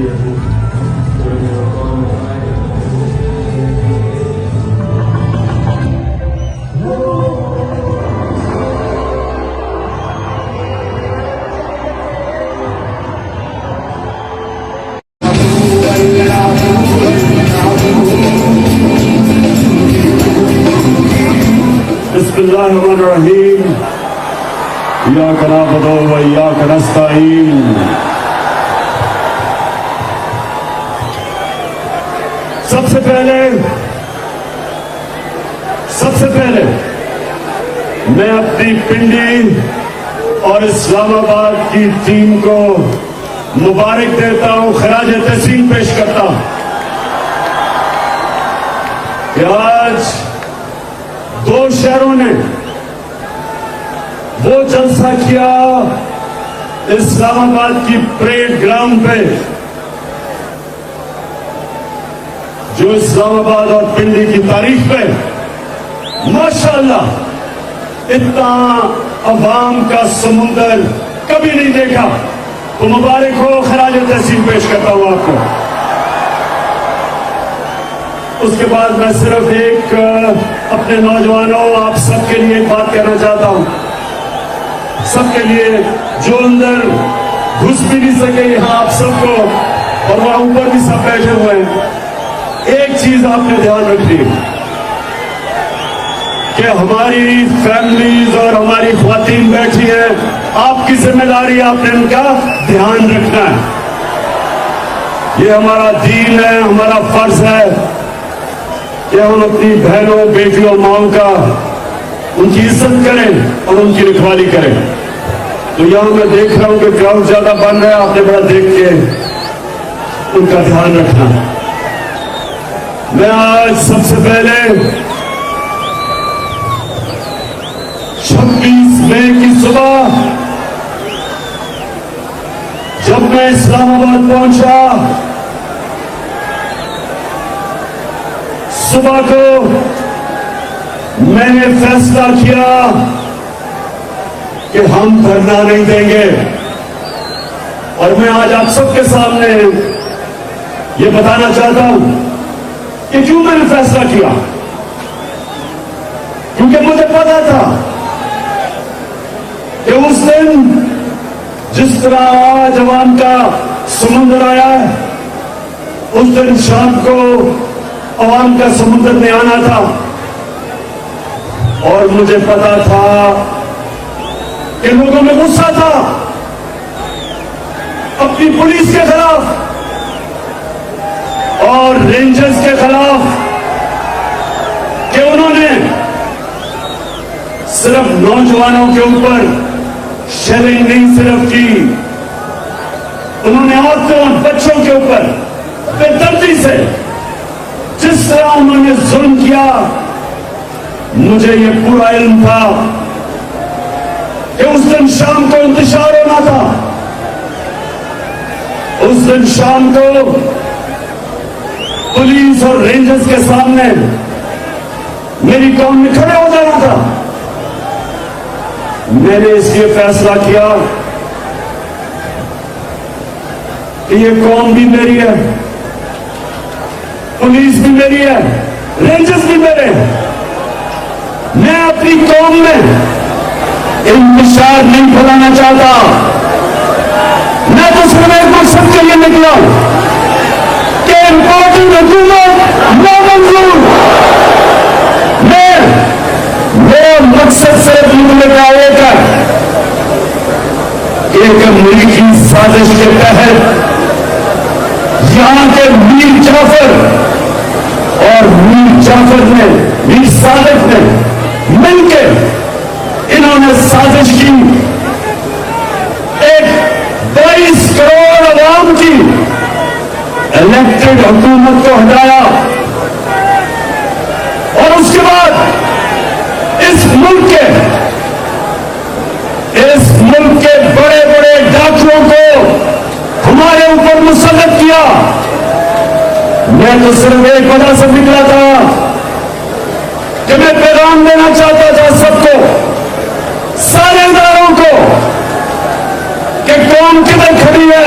बिस्मिल्लाहिर्रहमानिर्रहीम इय्याका नअबुदु व इय्याका नस्तईन। सबसे पहले मैं अपनी पिंडी और इस्लामाबाद की टीम को मुबारक देता हूं, खराज तहसीन पेश करता हूं कि आज दो शहरों ने वो जलसा किया इस्लामाबाद की परेड ग्राउंड पे जो इस्लामाबाद और पिंडी की तारीख पे माशाअल्लाह इतना अवाम का समुंदर कभी नहीं देखा। तो मुबारक हो, खराज तहसीन पेश करता हूं आपको। उसके बाद मैं सिर्फ एक अपने नौजवानों आप सबके लिए एक बात कहना चाहता हूं, सबके लिए जो अंदर घुस भी नहीं सके यहां आप सबको, और वहां ऊपर भी सब बैठे हुए हैं। एक चीज आपने ध्यान रखनी कि हमारी फैमिलीज और हमारी ख्वातीन बैठी हैं, आपकी जिम्मेदारी आपने उनका ध्यान रखना है। ये हमारा दीन है, हमारा फर्ज है कि हम अपनी बहनों बेटियों माओं का उनकी इज्जत करें और उनकी रखवाली करें। तो यहां मैं देख रहा हूं कि क्राउड ज्यादा बन रहा है, आपने बड़ा देख के उनका ध्यान रखना। मैं आज सबसे पहले 26 मई की सुबह जब मैं इस्लामाबाद पहुंचा, सुबह को मैंने फैसला किया कि हम धरना नहीं देंगे। और मैं आज आप सबके सामने ये बताना चाहता हूं कि क्यों मैंने फैसला किया। क्योंकि मुझे पता था कि उस दिन जिस तरह आज अवाम का समुंदर आया है, उस दिन शाम को अवाम का समुद्र में आना था। और मुझे पता था कि लोगों में गुस्सा था अपनी पुलिस के खिलाफ और रेंजर्स के खिलाफ कि उन्होंने सिर्फ नौजवानों के ऊपर शेलिंग नहीं सिर्फ की, उन्होंने औरतों और बच्चों के ऊपर बेदर्दी से जिस तरह उन्होंने जुल्म किया, मुझे ये पूरा इल्म था कि उस दिन शाम को इंतशार होना था। उस दिन शाम को पुलिस और रेंजर्स के सामने मेरी कौम में खड़े हो जाना था। मैंने इसलिए फैसला किया कि ये कौम भी मेरी है, पुलिस भी मेरी है, रेंजर्स भी मेरे हैं। मैं अपनी कौम में इंतशार नहीं फैलाना चाहता। मैं तो सिर्फ एक मकसद के लिए निकला कि इम्पोर्टेंट हुकूमत नामंजूर। मैं वो मकसद सिर्फ निकले का एक है कि एक अमरीकी साजिश के तहत यहां के मीर जाफर और मीर जाफर ने, मीर सादिक ने मिलकर इन्होंने साजिश की, एक 22 करोड़ अवाम की इलेक्टेड हुकूमत को हटाया। और उसके बाद इस मुल्क के बड़े बड़े डाकुओं को हमारे ऊपर मुसल्लत किया। मैं तो सिर्फ एक वजह से निकला था कि मैं पैगाम देना चाहता था सबको, सारे इदारों को, कि कौम किधर खड़ी है,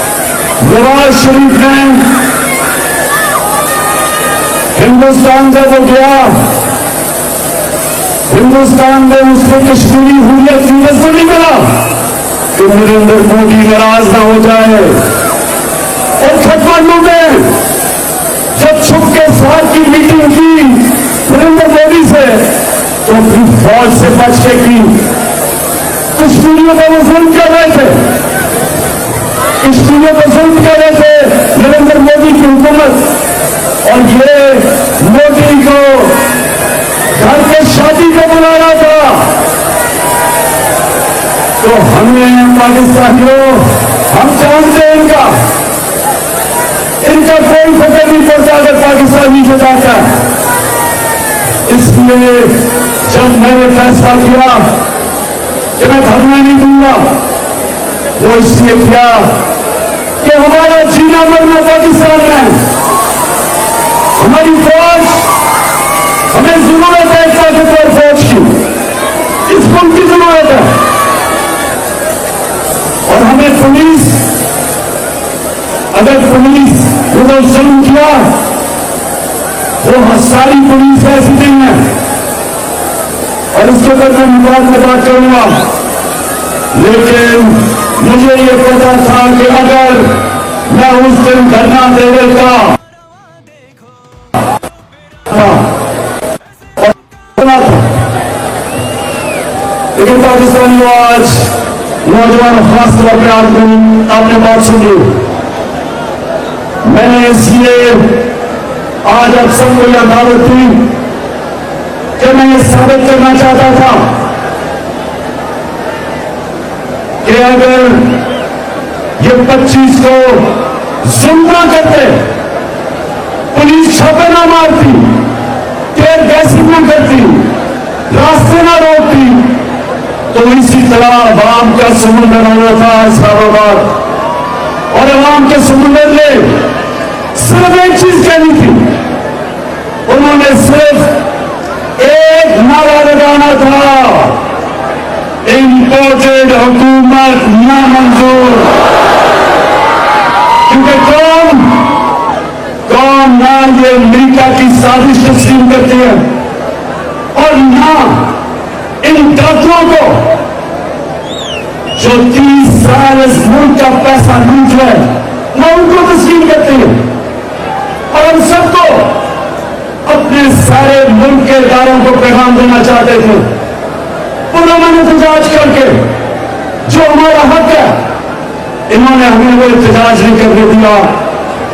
नवाज शरीफ ने हिंदुस्तान से वो गया, हिंदुस्तान में उसको कश्मीरी हुर्रियत की वजह नहीं मिला कि नरेंद्र मोदी नाराज ना हो जाए। और काठमांडू में जब छुप के साथ की मीटिंग की नरेंद्र मोदी से, तो अपनी फौज से बच के की। कश्मीरियों को वो जुल्म कर रहे थे, कश्मीरियों को जुल्म कर रहे थे नरेंद्र मोदी की हुकूमत। और ये मोदी को घर के शादी को बुला रहा था। तो हमें पाकिस्तानियों, हम जानते हैं इनका कोई फर्क नहीं पड़ता अगर पाकिस्तानी हो जाता है। इसलिए जब मैंने फैसला किया कि मैं धरना नहीं दूंगा, वो इसलिए किया कि हमारा जीना मरना पाकिस्तान में, हमारी फौज, हमें जरूरत है ताकतवर फौज की, इस मुल्क की जरूरत है। और हमें पुलिस, अगर पुलिस को जुल्म किया, वो सारी पुलिस ऐसी नहीं है। और इसके ऊपर मैं बाद में बात करूंगा, लेकिन मुझे ये पता था कि अगर मैं उस दिन धरना दे देता लेकिन पाकिस्तानी आज नौजवान खास तौर पर आपने बात सुनी, मैंने इसलिए आज आप सबको यह दावत दी कि मैं ये साबित करना चाहता था कि अगर ये 25 को जुल्म ना करते, पुलिस छापे ना मारती, टेयर गैसिंग ना करती, रास्ते ना रोकती, तो इसी तरह अवाम का समुंदर आना था इस्लामाबाद। और अवाम के समुंदर ने सिर्फ एक चीज कहनी थी, उन्होंने सिर्फ एक नारा लगाना था, इम्पोर्टेड हुकूमत नामंजूर। क्योंकि कौन ना ये अमेरिका की साजिश तस्लीम करती है, और ना इन डाकुओं को जो 30 साल इस मुल्क का पैसा लूट है, ना उनको तस्लीम करती है। और हम सबको अपने सारे मुल्क के इदारों को पैगाम देना चाहते थे, पुरअमन एहतजाज करके जो हमारा हक है, इन्होंने हमें वो एहतजाज नहीं करने दिया।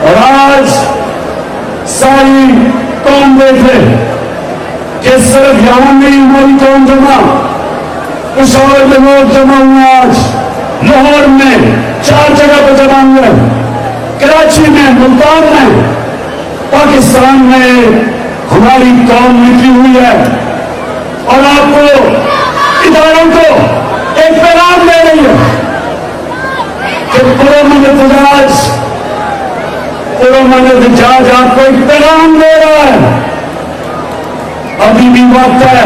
और आज सारी कौम देखे कि सिर्फ यहां नहीं हमारी कौम जमा, पिशोर में लोग जमा हुए, आज लाहौर में 4 जगह पर जमा हुए, कराची में, मुल्तान में, पाकिस्तान में हमारी कौम निकली हुई है। और आपको इदारों को एक पैगाम दे रही है कि पुरअमन एहतजाज आपको एक पैगाम दे रहा है। अभी भी वक्त है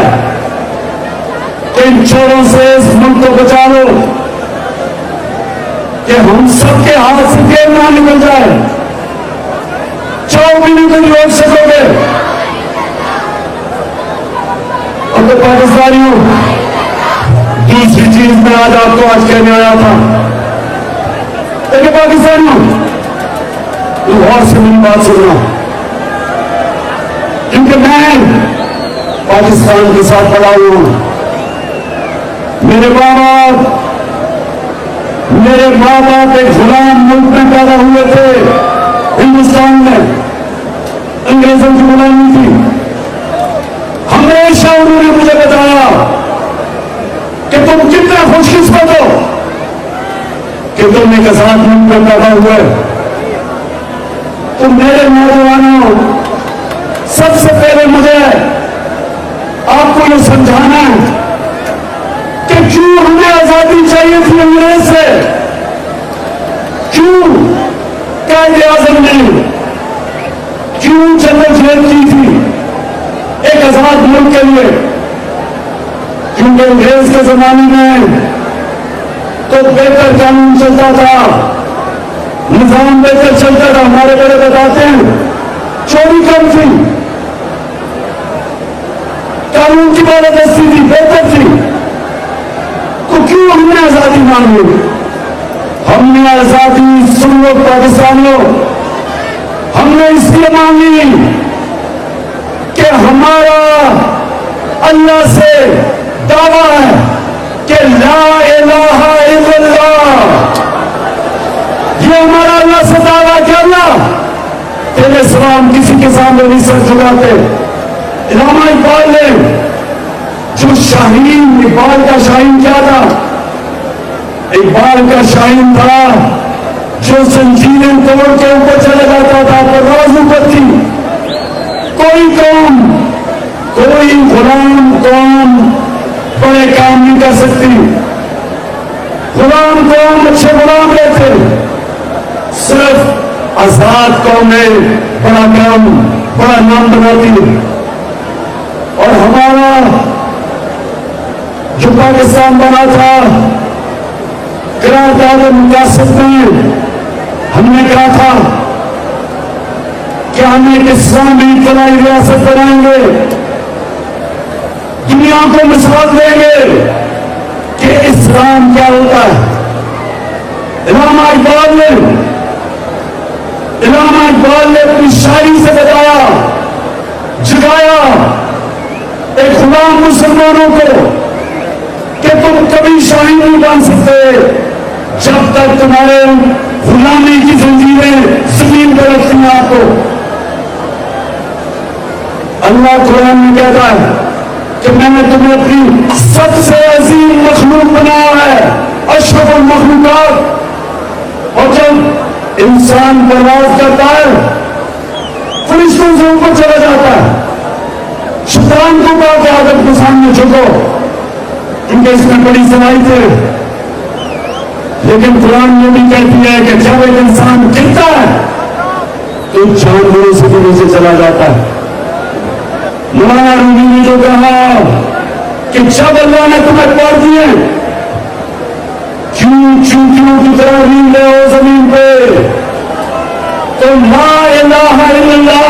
कि इन चोरों से इस मुल्क को बचा लो, कि हम सबके हाथ से तेल ना निकल जाए। 4 महीने को रोक सकोगे। और तो पाकिस्तानियों, दूसरी चीज मैं आज आपको आज कहने आया था, देखिए पाकिस्तानियों, लाहौर से मेरी बात सुनना, क्योंकि मैं पाकिस्तान के साथ पड़ा हुआ हूं। मेरे माँ बाप एक गुलाम मुल्क में पैदा हुए थे, हिंदुस्तान में, अंग्रेजों की गुलामी थी। हमेशा उन्होंने मुझे बताया कि तुम कितने खुशकिस्मत हो कि तुम एक आजाद मुल्क में पैदा हुए। तो मेरे नौजवानों, सबसे पहले मुझे आपको ये समझाना है कि क्यों हमें आजादी चाहिए थी अंग्रेज से, क्यों कायदे आजम ने, क्यों जद्दोजहद की थी एक आजाद मुल्क के लिए। क्योंकि अंग्रेज के जमाने में तो बेहतर कानून चलता था, निजाम लेकर चलता था। हमारे बड़े बताते हैं चोरी कम थी, कानून की बालादस्ती थी, बेहतर थी, तो क्यों हमने आजादी मांगी? हमने आजादी, सुन लो पाकिस्तानियों, हमने इसलिए मांगी कि हमारा अल्लाह से दावा है कि ला इलाहा इल्लल्लाह, ये हमारा अल्लाह से दावा कि अल्लाह तेरे सलाम किसी के सामने नहीं सर झुकाते। इलामा इकबाल ने, जो शाहीन, इकबाल का शाहीन क्या था? इकबाल का शाहीन था जो जंजीरें तोड़ के ऊपर चला जाता था, परवाज़ ऊपर थी। कोई कौम, कोई गुलाम कौम बड़े काम नहीं कर सकती। गुलाम कौम अच्छे गुलाम रहते, सिर्फ आजाद कौमें बड़ा काम, बड़ा नाम बनाती। और हमारा जो पाकिस्तान बना था, करारदाद मुकासद में हमने कहा था कि हम एक इस्लामी फलाई रियासत बनाएंगे, दुनिया को मिसाल देंगे कि इस्लाम क्या होता है। इलामा इकबाल ने अपनी शायरी से बताया, जगाया एक गुलाम मुसलमानों को कि तुम कभी शाही नहीं बन सकते जब तक तुम्हारे गुलामी की जंजीरें जमीन पर रखती हैं आपको। अल्लाह कुरान में कहता है कि मैंने तुम्हें अपनी सबसे अजीम मखलूक बनाया है, अशरफुल मखलूकात। और जब इंसान परवाज़ करता है, फरिश्तों से ऊपर चला जाता है। शैतान को कहा कि आदम के सामने झुको, क्योंकि इसमें बड़ी सवाई थे। लेकिन कुरान ये भी कहती है कि जब एक इंसान गिरता है तो जानवरों से भी नीचे चला जाता है। मौलाना रूमी ने जो कहा कि जब अल्लाह ने तुम्हें पढ़ दिए, चूंटियों की तरह रील ले हो जमीन पे, तो ला इलाहा इल्लल्लाह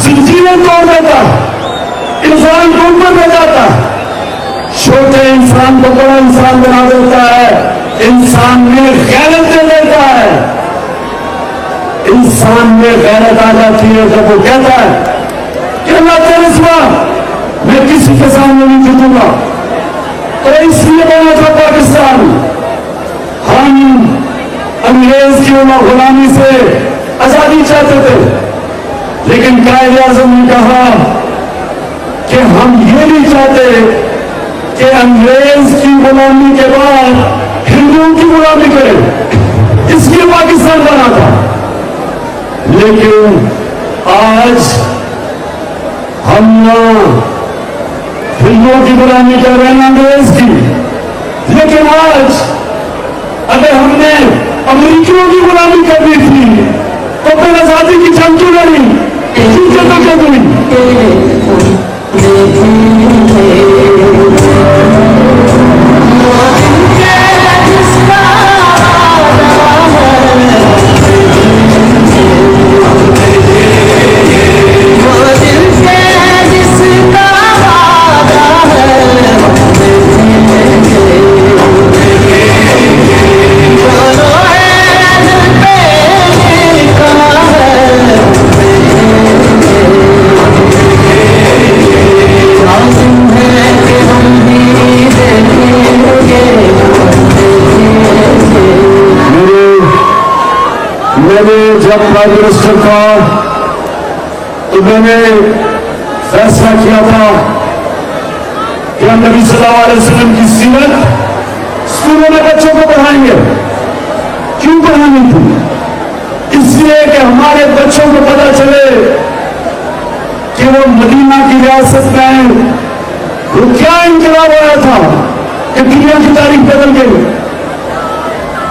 ज़ंजीरें तोड़ देता, इंसान को ऊपर ले जाता, छोटे इंसान को बड़ा इंसान बना देता है, इंसान में गैरत दे देता है। इंसान में गैरत आ जाती है जब वो कहता है कि अल्लाह तेरे सिवा मैं किसी के सामने नहीं झुकूंगा। तो इसलिए बना था पाकिस्तान। हम अंग्रेज की गुलामी से आजादी चाहते थे, लेकिन कायद-ए-आज़म ने कहा कि हम ये नहीं चाहते कि अंग्रेज की गुलामी के बाद हिंदुओं की गुलामी करें, इसलिए पाकिस्तान बना था। लेकिन आज हम ना हिंदुओं की गुलामी कर रहे हैं, अंग्रेज की। लेकिन आज अगर हमने अमेरिकियों की गुलामी करनी थी तो फिर आजादी की जंग क्यों लड़ी, क्यों लड़ी? जब प्राइम मिनिस्टर था तो मैंने फैसला किया था कि हम नबी सल्लल्लाहु अलैहि वसल्लम की सीरत स्कूलों में बच्चों को पढ़ाएंगे। क्यों पढ़ानी थी? इसलिए कि हमारे बच्चों को पता चले कि वो मदीना की रियासत में वो क्या इनकलाब आया था कि दुनिया की तारीख बदल गई।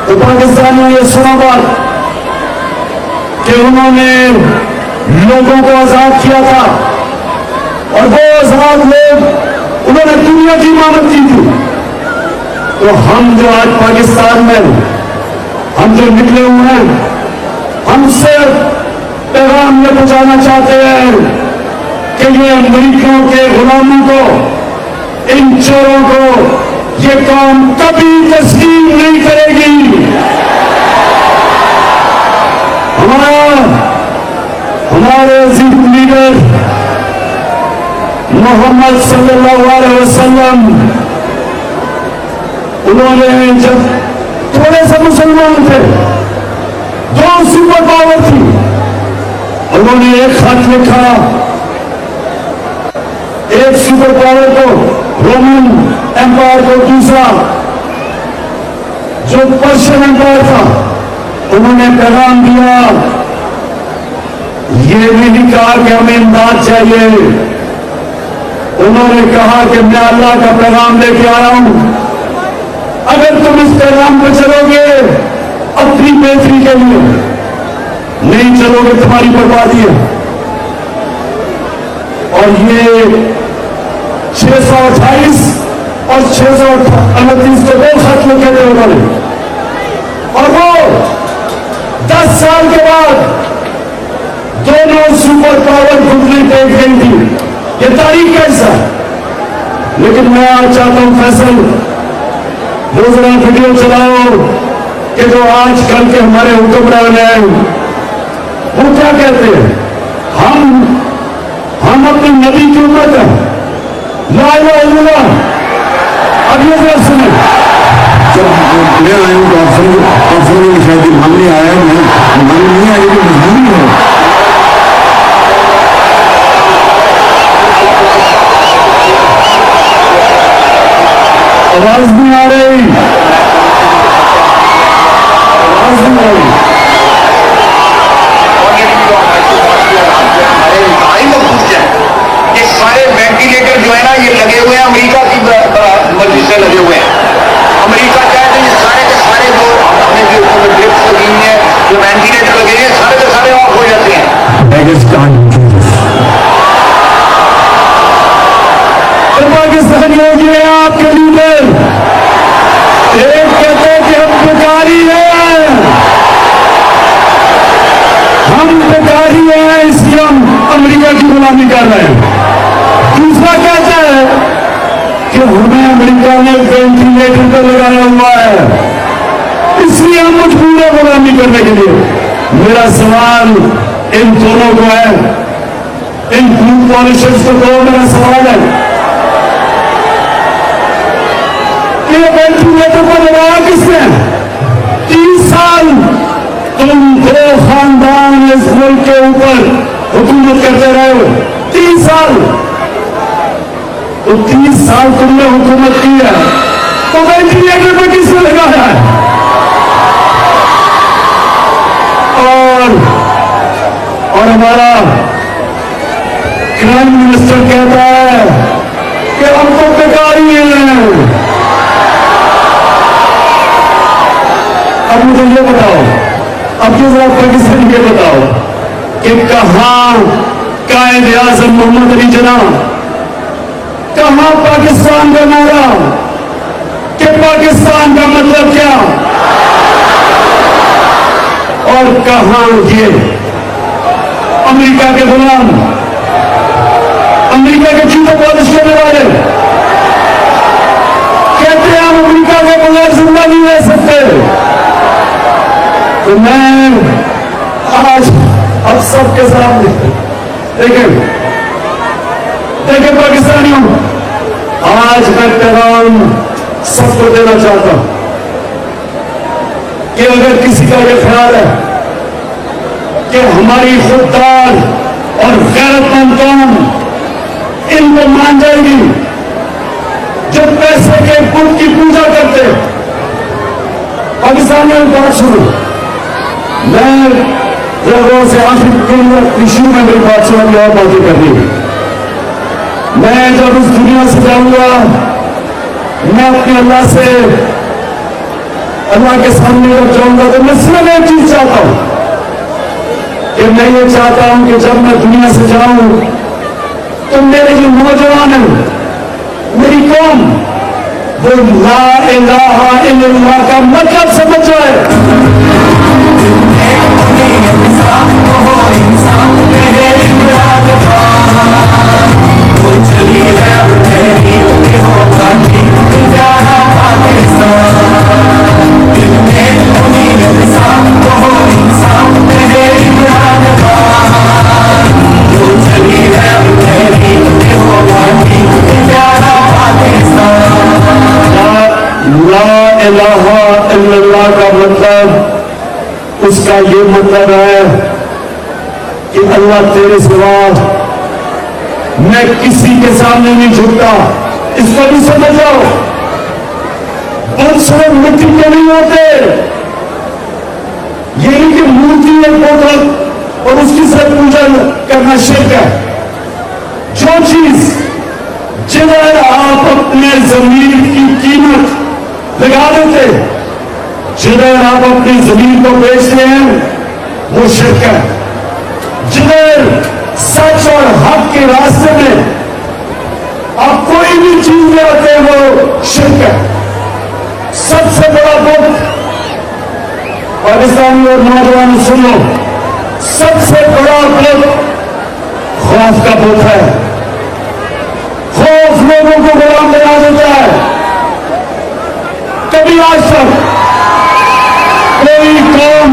तो पाकिस्तान ने ये सुना बात कि उन्होंने लोगों को आजाद किया था और वो आजाद लोग उन्होंने दुनिया की इमामत की थी। तो हम जो आज पाकिस्तान में हम जो निकले हुए हैं, हम सिर्फ पैगाम ये पहुंचाना चाहते हैं कि ये अमेरिकियों के गुलामों को, इन चोरों को ये कौम कभी तस्लीम नहीं करेगी। हमारे अजीज लीडर मोहम्मद सल्लल्लाहु अलैहि वसल्लम, उन्होंने जब थोड़े से मुसलमान थे, 2 सुपर पावर थी, उन्होंने एक खत लिखा, एक सुपर पावर को, रोमन एम्पायर को, दूसरा जो पर्शियन एम्पायर था, उन्होंने पैगाम दिया। ये नहीं कहा कि हमें इमदाद चाहिए, उन्होंने कहा कि मैं अल्लाह का पैगाम लेके आया हूं, अगर तुम इस पैगाम पर चलोगे अपनी बेहतरी के लिए, नहीं चलोगे तुम्हारी बर्बादी है। और ये 628 और 638 को 2 खत लिखे थे उन्होंने, और वो 10 साल के बाद दोनों सुपर पावर घुटने टेक गई थी। ये तारीख कैसा। लेकिन मैं आज चाहता हूं फैसल, वो जरा वीडियो चलाओ कि जो आज कल के हमारे हुक्मरान हैं वो क्या कहते हैं, हम अपने नबी की उम्मत है, ला इलाहा इल्लल्लाह। अब ये जरा सुने। जब मैं आया हूँ तो आप समझो शायद मामले आया है, मामले नहीं आया तो मजबूरी है। आवाज नहीं आ रही, आवाज नहीं आ रही। ये सारे वेंटिलेटर जो है ना, ये लगे हुए हैं अमेरिका की मर्जी से लगे हुए हैं। अमेरिका चाहे तो ये सारे के सारे जो अपने जो ड्रिप्स लगी हुई है, जो वेंटिलेटर लगे हैं, सारे के सारे ऑफ हो जाते हैं। पाकिस्तान योगी है आपके लीडर, एक कहते हैं कि हम बेकारी हैं, इसलिए हम अमेरिका की गुलामी कर रहे हैं। दूसरा कहता है कि हमें अमेरिका ने वेंटिलेटर पर लगाया हुआ है, इसलिए हम मजबूर है गुलामी करने के लिए। मेरा सवाल इन दोनों को है, इन ग्रुप पॉलिटिशियंस को मेरा सवाल है, वेंटिलेटर पर लगाया किसने? 30 साल तुम 2 खानदान इस मुल्क के ऊपर हुकूमत करते रहे हो। 30 साल, तो 30 साल तुमने हुकूमत की है, तो वेंटिलेटर पर किसने लगाया है? और हमारा प्राइम मिनिस्टर कहता है कि हम तो बेकारी हैं। अब मुझे ये बताओ, अब ये जरा पाकिस्तान ये बताओ कि कहां कायद आजम मोहम्मद अली जिन्ना, कहां पाकिस्तान का नारा, कि पाकिस्तान का मतलब क्या, और कहां ये अमेरिका के गुलाम, अमेरिका के जूते पॉलिश करने वाले कहते हैं हम अमेरिका के बगैर जिंदा नहीं रह सकते। तो मैं आज अब सबके सामने देखें पाकिस्तानियों, आज मैं पैगाम सबको देना चाहता हूं कि अगर किसी का यह ख्याल है कि हमारी खुददार और गैरतमंद कौम इनको मान जाएगी जो पैसे के पुत की पूजा करते, पाकिस्तानियों की बात सुनो, मैं लोगों से आखिर इशू में मेरी बात सुनानी और बातें करनी है। मैं जब इस दुनिया से जाऊंगा, मैं अपने अल्लाह से, अल्लाह के सामने जब जाऊंगा तो मैं सिर्फ एक चीज चाहता हूं कि मैं ये चाहता हूं कि जब मैं दुनिया से जाऊं तो मेरे जो नौजवान हैं, मेरी कौम, वो ला इलाहा इल्लल्लाह का मतलब समझ जाए। उसका ये मतलब है कि अल्लाह तेरे सिवा मैं किसी के सामने नहीं झुकता। इसको भी समझ जाओ। वंश मिट्टी के नहीं होते। यही कि मूर्ति एक बोतल और उसकी सिर्फ पूजा करना शिर्क है। जो चीज जिधर आप अपने जमीन की कीमत लगा देते, जिधर आप अपनी जमीन को बेचते हैं, वो शिर्क है। जिधर सच और हक के रास्ते में आप कोई भी चीज ले आते हैं, वो शिर्क है। सबसे बड़ा बुत, पाकिस्तानी और नौजवान सुन लो, सबसे बड़ा बुत खौफ का बुत है। खौफ लोगों को गुलाम बना देता है। कभी आज तक कोई कौम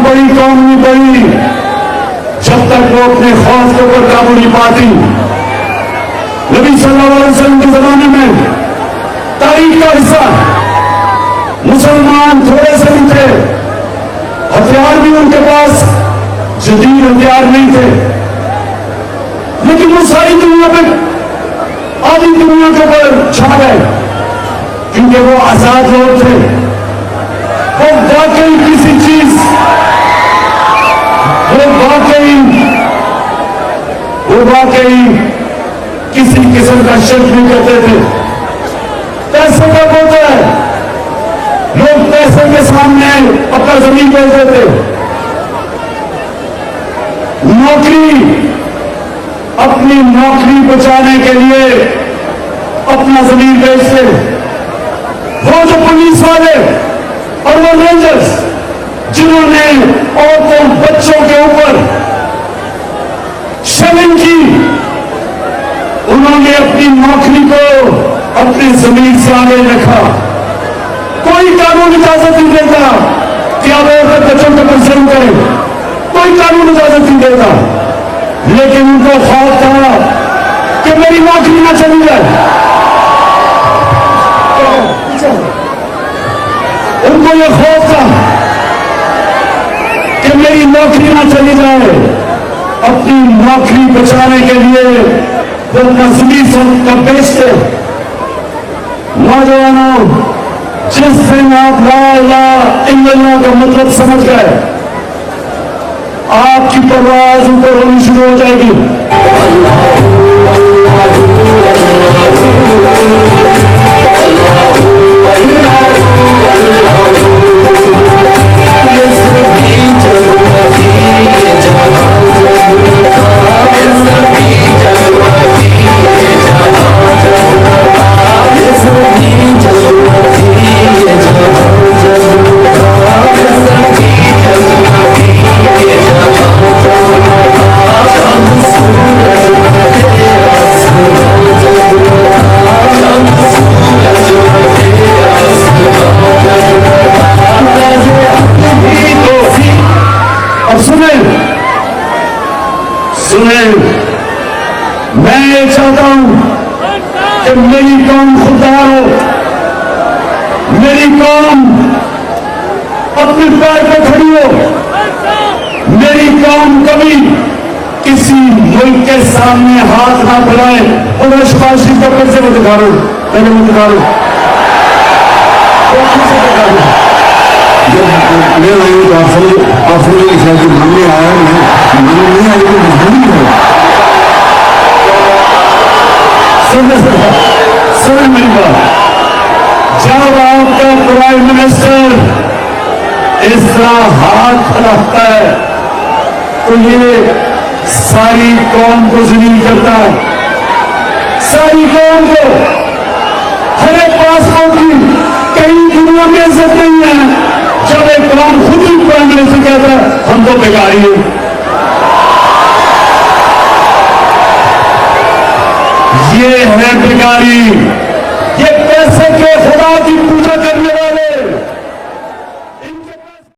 बड़ी कौम नहीं बनी जब तक वो अपने खौफ के ऊपर काबू नहीं पाती। नबी सल्लल्लाहु अलैहि वसल्लम के जमाने में तारीख का हिस्सा मुसलमान थोड़े से नहीं थे, हथियार भी उनके पास जदीद हथियार नहीं थे, लेकिन वो सारी दुनिया पे, आधी दुनिया के ऊपर छा गए क्योंकि वो आजाद लोग थे। वो वाकई किसी चीज, वो वाकई किसी किस्म का शिर्क नहीं करते थे। पैसे का होता है, लोग पैसे के सामने अपना जमीन बेच देते। नौकरी, अपनी नौकरी बचाने के लिए अपना जमीन बेचते। वो जो पुलिस वाले और वो रेंजर्स जिन्होंने औरतों बच्चों के ऊपर शर्मिंग की, उन्होंने अपनी नौकरी को अपनी जमीन से आगे रखा। कोई कानून इजाजत नहीं देता कि आप औरत बच्चों के ऊपर जुल्म करें, कोई कानून इजाजत नहीं देता, लेकिन उनको खौफ था कि मेरी नौकरी ना चली जाए। उनको यह खौफ था कि मेरी नौकरी ना चली जाए। अपनी नौकरी बचाने के लिए वो अपना जमीन का बेचते। नौजवानों, जिस दिन आप ला इलाहा इल्लल्लाह का मतलब समझ गए, आपकी परवाज ऊपर होनी शुरू हो जाएगी। सुने, मैं ये चाहता हूं कि मेरी कौम खुददार हो, मेरी कौम अपने पैर पर खड़ी हो, मेरी कौम कभी किसी मुल्क के सामने हाथ ना फैलाए। और मैं शहबाज शरीफ का फिर से मैं दिखा रहा हूं, पहले मैं दिखा रहा हूं, मैं आया हूँ तो आप समझ कि शायद मानने आया, मैं मानने नहीं आया, लेकिन मजबूरी है। सुन मेरी बात, जब आपका प्राइम मिनिस्टर इस तरह हाथ रखता है तो ये सारी कौम को जलील करता है। सारी कौम को, हर एक पासपोर्ट की कहीं दुनिया में इज्जत नहीं है जब एक कौम खुद ही प्राइम मिनिस्टर कहता है हम तो बेकारी हैं। ये है बेकारी, ये पैसे के खुदा की पूजा करने